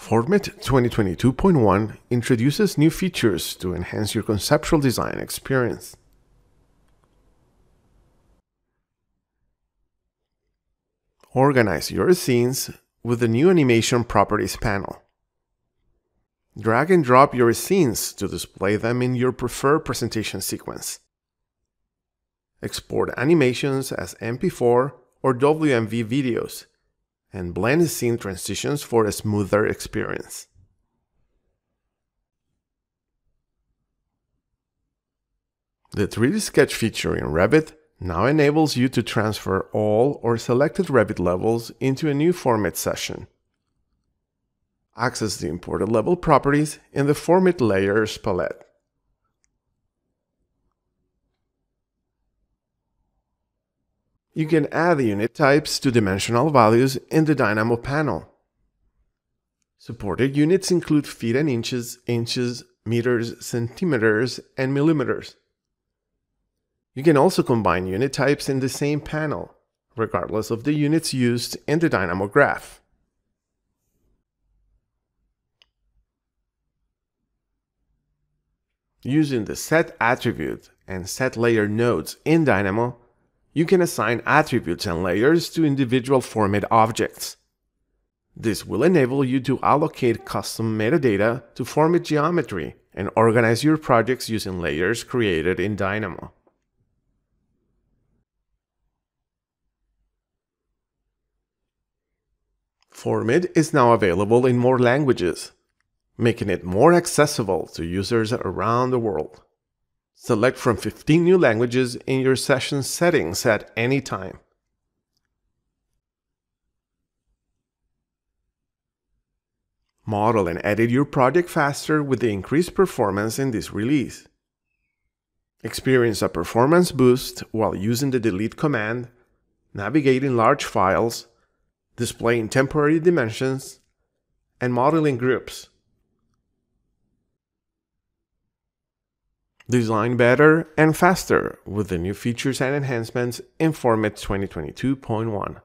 FormIt 2022.1 introduces new features to enhance your conceptual design experience. Organize your scenes with the new Animation Properties panel. Drag and drop your scenes to display them in your preferred presentation sequence. Export animations as MP4 or WMV videos, and blend scene transitions for a smoother experience. The 3D Sketch feature in Revit now enables you to transfer all or selected Revit levels into a new FormIt session. Access the imported level properties in the FormIt Layers palette. You can add unit types to dimensional values in the Dynamo panel. Supported units include feet and inches, meters, centimeters, and millimeters. You can also combine unit types in the same panel, regardless of the units used in the Dynamo graph. Using the Set Attribute and Set Layer nodes in Dynamo, you can assign attributes and layers to individual FormIt objects. This will enable you to allocate custom metadata to FormIt geometry and organize your projects using layers created in Dynamo. FormIt is now available in more languages, making it more accessible to users around the world. Select from 15 new languages in your session settings at any time. Model and edit your project faster with the increased performance in this release. Experience a performance boost while using the delete command, navigating large files, displaying temporary dimensions, and modeling groups. Design better and faster with the new features and enhancements in FormIt 2022.1.